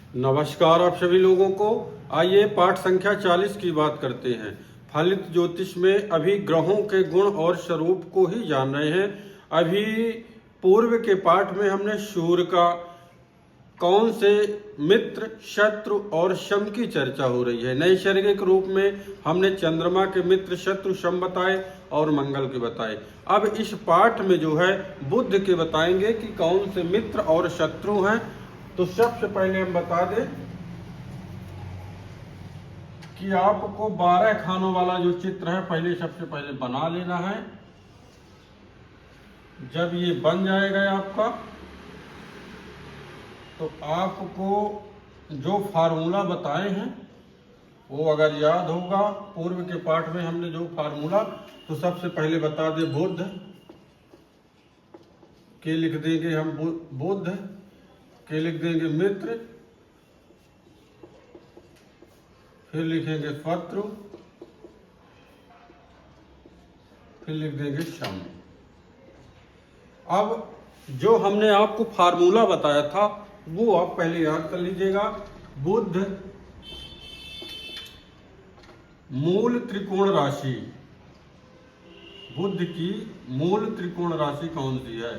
नमस्कार आप सभी लोगों को। आइए पाठ संख्या 40 की बात करते हैं। फलित ज्योतिष में अभी ग्रहों के गुण और स्वरूप को ही जान रहे हैं। अभी पूर्व के पाठ में हमने सूर्य का कौन से मित्र, शत्रु और शम की चर्चा हो रही है। नैसर्गिक रूप में हमने चंद्रमा के मित्र, शत्रु, शम बताए और मंगल के बताए। अब इस पाठ में जो है बुध के बताएंगे कि कौन से मित्र और शत्रु हैं। तो सबसे पहले हम बता दें कि आपको 12 खानों वाला जो चित्र है पहले सबसे पहले बना लेना है। जब ये बन जाएगा आपका तो आपको जो फार्मूला बताए हैं वो अगर याद होगा, पूर्व के पाठ में हमने जो फार्मूला, तो सबसे पहले बता दे बुध के लिख देंगे हम, बुध के लिख देंगे मित्र, फिर लिखेंगे शत्रु, फिर लिख देंगे शम। अब जो हमने आपको फार्मूला बताया था वो आप पहले याद कर लीजिएगा। बुध मूल त्रिकोण राशि, बुध की मूल त्रिकोण राशि कौन सी है,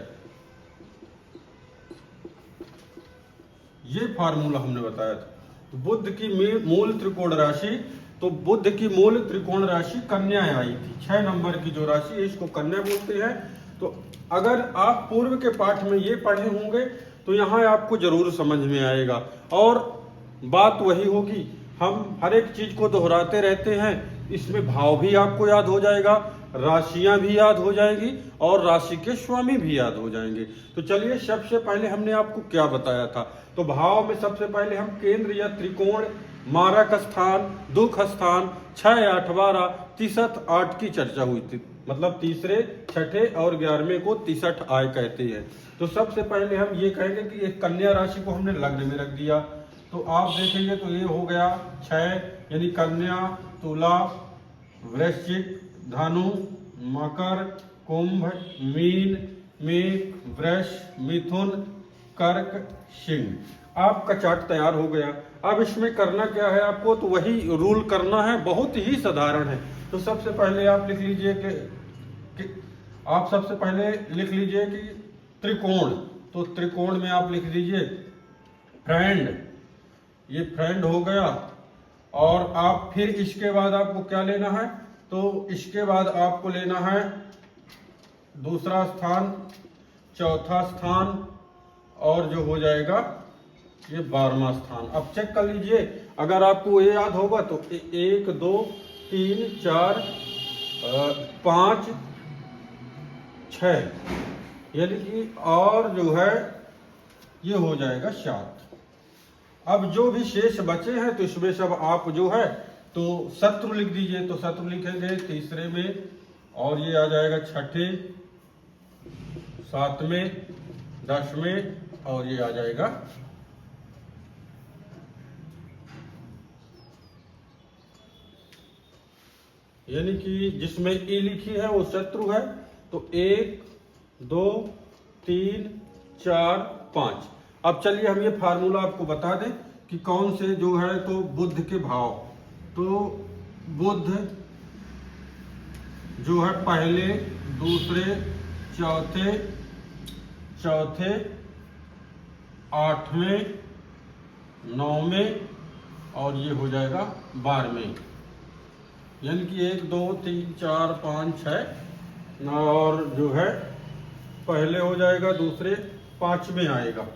ये फार्मूला हमने बताया था। तो बुध की मूल त्रिकोण राशि, तो बुध की मूल त्रिकोण राशि कन्या आई थी। 6 नंबर की जो राशि है इसको कन्या बोलते हैं। तो अगर आप पूर्व के पाठ में ये पढ़े होंगे तो यहाँ आपको जरूर समझ में आएगा। और बात वही होगी, हम हर एक चीज को दोहराते रहते हैं। इसमें भाव भी आपको याद हो जाएगा, राशियां भी याद हो जाएगी और राशि के स्वामी भी याद हो जाएंगे। तो चलिए सबसे पहले हमने आपको क्या बताया था। तो भाव में सबसे पहले हम केंद्र या त्रिकोण, मारक स्थान, दुख स्थान, 6, 8, 12, 63, 8 की चर्चा हुई थी। मतलब तीसरे, छठे और 11वें को 63 आय कहते हैं। तो सबसे पहले हम ये कहेंगे कि एक कन्या राशि को हमने लग्न में रख दिया। तो आप देखेंगे तो ये हो गया 6, यानी कन्या, तुला, वृश्चिक, धनु, मकर, कुंभ, मीन, मेष, वृष, मिथुन, कर्क, सिंह। आपका चार्ट तैयार हो गया। अब इसमें करना क्या है आपको, तो वही रूल करना है, बहुत ही साधारण है। तो सबसे पहले आप लिख लीजिए कि आप सबसे पहले लिख लीजिए कि त्रिकोण, तो त्रिकोण में आप लिख दीजिए फ्रेंड, ये फ्रेंड हो गया। और आप फिर इसके बाद आपको क्या लेना है, तो इसके बाद आपको लेना है दूसरा स्थान, चौथा स्थान और जो हो जाएगा ये 12वां स्थान। अब चेक कर लीजिए, अगर आपको ये याद होगा तो 1, 2, 3, 4, 5, 6, यानी कि और जो है ये हो जाएगा 7। अब जो भी शेष बचे हैं तो इसमें सब आप जो है तो शत्रु लिख दीजिए। तो शत्रु लिखेंगे तीसरे में, और ये आ जाएगा 6ठे, 7वें, 10वें, और ये आ जाएगा यानी कि जिसमें ई लिखी है वो शत्रु है। तो 1, 2, 3, 4, 5। अब चलिए हम ये फार्मूला आपको बता दें कि कौन से जो है तो बुध के भाव। तो बुध जो है पहले, दूसरे, चौथे, 8वें, 9वें और ये हो जाएगा 12वें। यानी कि 1, 2, 3, 4, 5, 6 और जो है पहले हो जाएगा, दूसरे, 5वें आएगा।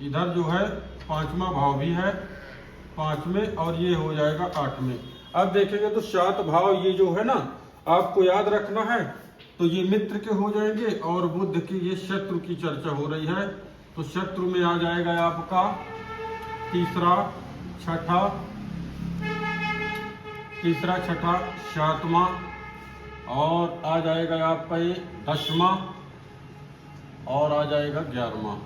इधर जो है 5वां भाव भी है 5वें, और ये हो जाएगा 8वें। अब देखेंगे तो 7 भाव ये जो है ना आपको याद रखना है। तो ये मित्र के हो जाएंगे और बुध की ये शत्रु की चर्चा हो रही है। तो शत्रु में आ जाएगा आपका तीसरा, छठा, 7वां, और आ जाएगा आपका ये 10वां, और आ जाएगा 11वां।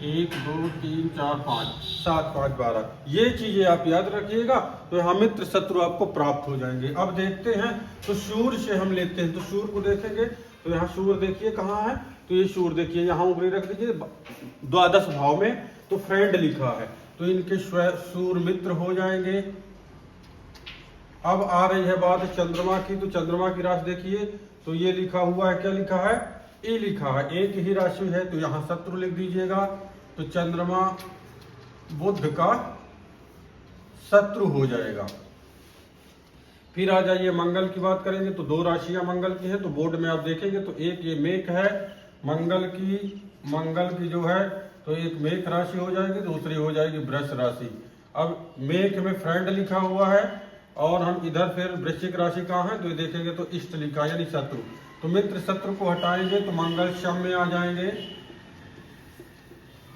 1, 2, 3, 4, 5, 7, 5, 12 ये चीजें आप याद रखिएगा। तो यहाँ मित्र शत्रु आपको प्राप्त हो जाएंगे। अब देखते हैं तो सूर्य से हम लेते हैं। तो सूर्य को देखेंगे तो यहाँ सूर्य देखिए कहाँ है, तो ये सूर्य देखिए यहाँ उंगली रख दीजिए द्वादश भाव में, तो फ्रेंड लिखा है। तो इनके सूर मित्र हो जाएंगे। अब आ रही है बात चंद्रमा की, तो चंद्रमा की राशि देखिए, तो ये लिखा हुआ है, क्या लिखा है, ई लिखा है, एक ही राशि है, तो यहाँ शत्रु लिख दीजिएगा। तो चंद्रमा बुध का शत्रु हो जाएगा। फिर आ जाइए मंगल की बात करेंगे, तो दो राशियां मंगल की हैं, तो बोर्ड में आप देखेंगे तो एक ये मेष है, मंगल की जो है, तो एक मेष राशि हो जाएगी, दूसरी हो जाएगी वृष राशि। अब मेष में फ्रेंड लिखा हुआ है, और हम इधर फिर वृश्चिक राशि कहाँ है, तो ये देखेंगे तो इष्ट लिखा है, यानी शत्रु। तो मित्र शत्रु को हटाएंगे तो मंगल शम में आ जाएंगे,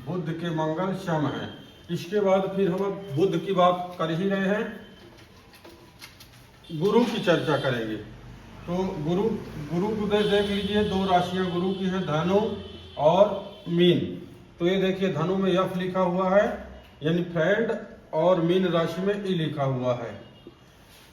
बुध के मंगल शम है। इसके बाद फिर हम बुध की बात कर ही रहे हैं, गुरु की चर्चा करेंगे। तो गुरु को देख लीजिए, दो राशियां गुरु की है, धनु और मीन। तो ये देखिए धनु में यफ लिखा हुआ है, यानी फ्रेंड, और मीन राशि में ई लिखा हुआ है।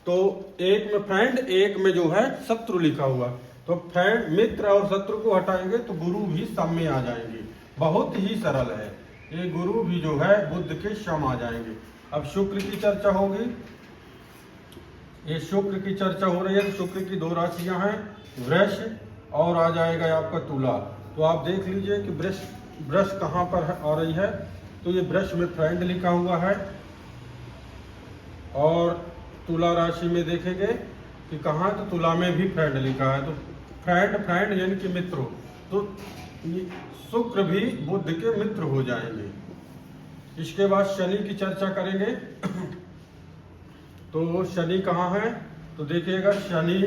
तो एक में फ्रेंड, एक में जो है शत्रु लिखा हुआ। तो फ्रेंड, मित्र और शत्रु को हटाएंगे तो गुरु भी सम में आ जाएंगे। बहुत ही सरल है, ये गुरु भी जो है बुध के सम आ जाएंगे। अब शुक्र की चर्चा होगी, ये शुक्र की चर्चा हो रही है। तो शुक्र की दो राशियां हैं, वृष और आ जाएगा आपका तुला। तो आप देख लीजिए कि वृष कहाँ पर आ रही है, तो ये वृष में फ्रेंड लिखा हुआ है, और तुला राशि में देखेंगे कि कहाँ, तो तुला में भी फ्रेंड लिखा है। तो फ्रेंड यानी कि मित्रों, तो शुक्र भी बुध के मित्र हो जाएंगे। इसके बाद शनि की चर्चा करेंगे। तो शनि कहाँ है, तो देखिएगा शनि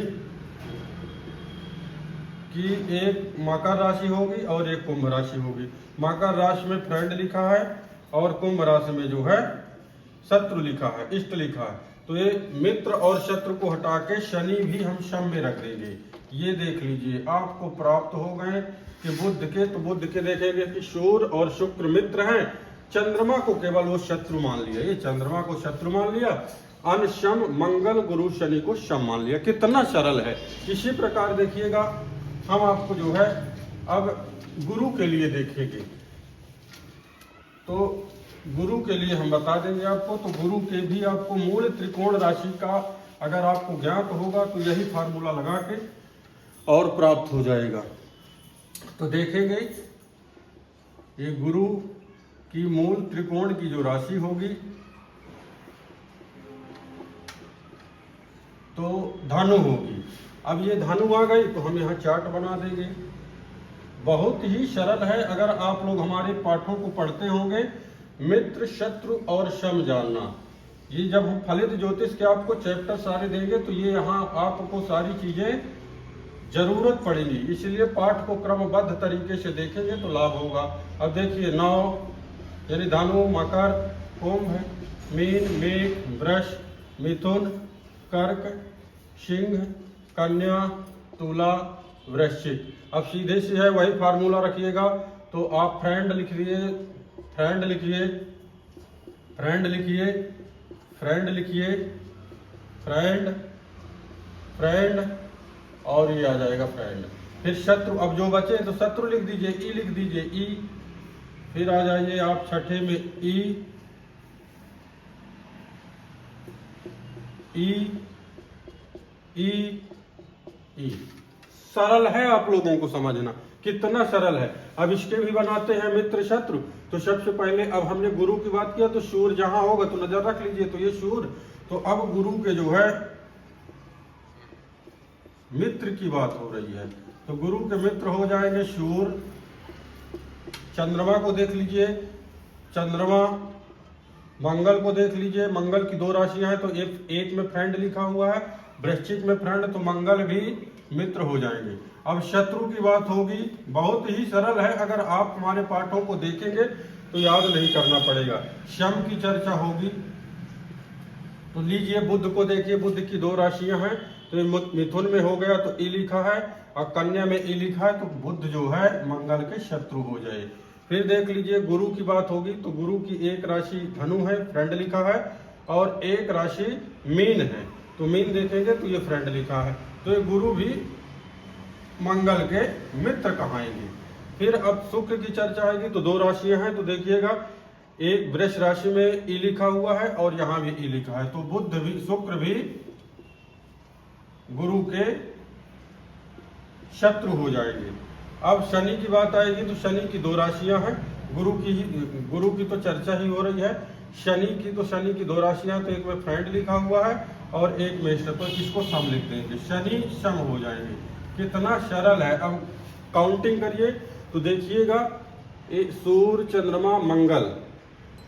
की एक मकर राशि होगी और एक कुंभ राशि होगी। मकर राशि में फ्रेंड लिखा है, और कुंभ राशि में जो है शत्रु लिखा है, इष्ट लिखा है। तो ये मित्र और शत्रु को हटा के शनि भी हम सम में रख देंगे। ये देख लीजिए आपको प्राप्त हो गए कि बुध के, तो बुध के देखेंगे कि सूर्य और शुक्र मित्र हैं, चंद्रमा को केवल वो शत्रु मान लिया, ये चंद्रमा को शत्रु मान लिया, अन शम मंगल गुरु शनि को सम मान लिया। कितना सरल है। इसी प्रकार देखिएगा हम आपको जो है अब गुरु के लिए देखेंगे, तो गुरु के लिए हम बता देंगे आपको। तो गुरु के भी आपको मूल त्रिकोण राशि का अगर आपको ज्ञात होगा तो यही फार्मूला लगा के और प्राप्त हो जाएगा। तो देखेंगे ये गुरु की मूल त्रिकोण की जो राशि होगी, तो धनु होगी। अब ये धनु आ गई तो हम यहाँ चार्ट बना देंगे। बहुत ही सरल है। अगर आप लोग हमारे पाठों को पढ़ते होंगे, मित्र शत्रु और सम जानना, ये जब हम फलित ज्योतिष के आपको चैप्टर सारे देंगे तो ये यहाँ आपको सारी चीजें जरूरत पड़ेगी, इसलिए पाठ को क्रमबद्ध तरीके से देखेंगे तो लाभ होगा। अब देखिए 9 यानी धनु, मकर, कुंभ, मीन, मेष, वृष, मिथुन, कर्क, सिंह, कन्या, तुला, वृश्चिक। अब सीधे से है वही फार्मूला रखिएगा। तो आप फ्रेंड लिखिए, फ्रेंड लिखिए, फ्रेंड लिखिए, फ्रेंड लिखिए, फ्रेंड, फ्रेंड, और ये आ जाएगा फ्रेंड। फिर शत्रु, अब जो बचे तो शत्रु लिख दीजिए, ई लिख दीजिए, ई। फिर आ जाइए आप छठे में ई, ई, ई, ई। सरल है, आप लोगों को समझना कितना सरल है। अब इसके भी बनाते हैं मित्र शत्रु। तो सबसे पहले अब हमने गुरु की बात किया, तो सूर्य जहां होगा तो नजर रख लीजिए, तो ये सूर्य। तो अब गुरु के जो है मित्र की बात हो रही है, तो गुरु के मित्र हो जाएंगे सूर्य। चंद्रमा को देख लीजिए, चंद्रमा, मंगल को देख लीजिए, मंगल की दो राशियां हैं, तो एक में फ्रेंड लिखा हुआ है, वृश्चिक में फ्रेंड, तो मंगल भी मित्र हो जाएंगे। अब शत्रु की बात होगी, बहुत ही सरल है, अगर आप हमारे पाठों को देखेंगे तो याद नहीं करना पड़ेगा। शम की चर्चा होगी, तो लीजिए बुध को देखिए, बुध की दो राशियां हैं, तो मिथुन में हो गया तो ई लिखा है, और कन्या में ई लिखा है, तो बुध जो है मंगल के शत्रु हो जाए। फिर देख लीजिए गुरु की बात होगी, तो गुरु की एक राशि धनु है, फ्रेंड लिखा है, और एक राशि मीन है, तो मीन देखेंगे तो ये फ्रेंड लिखा है, तो ये गुरु भी मंगल के मित्र कहाएंगे। फिर अब शुक्र की चर्चा आएगी, तो दो राशियां हैं, तो देखिएगा एक वृष राशि में ई लिखा हुआ है और यहाँ भी ई लिखा है, तो बुध भी शुक्र भी गुरु के शत्रु हो जाएंगे। अब शनि की बात आएगी तो शनि की 2 राशियां हैं, गुरु की तो चर्चा ही हो रही है। शनि की 2 राशियां, तो एक में फ्रेंड लिखा हुआ है और एक में इष्ट, तो इसको सम लिख देंगे, शनि सम हो जाएंगे। कितना सरल है। अब काउंटिंग करिए तो देखिएगा, सूर्य चंद्रमा मंगल,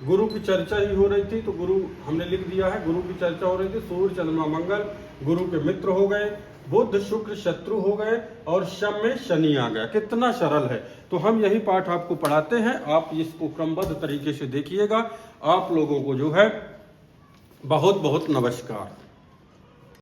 गुरु की चर्चा ही हो रही थी तो गुरु हमने लिख दिया है, गुरु की चर्चा हो रही थी, सूर्य चंद्रमा मंगल गुरु के मित्र हो गए, बुध शुक्र शत्रु हो गए और शम में शनि आ गया। कितना सरल है। तो हम यही पाठ आपको पढ़ाते हैं, आप इसको क्रमबद्ध तरीके से देखिएगा। आप लोगों को जो है बहुत बहुत नमस्कार।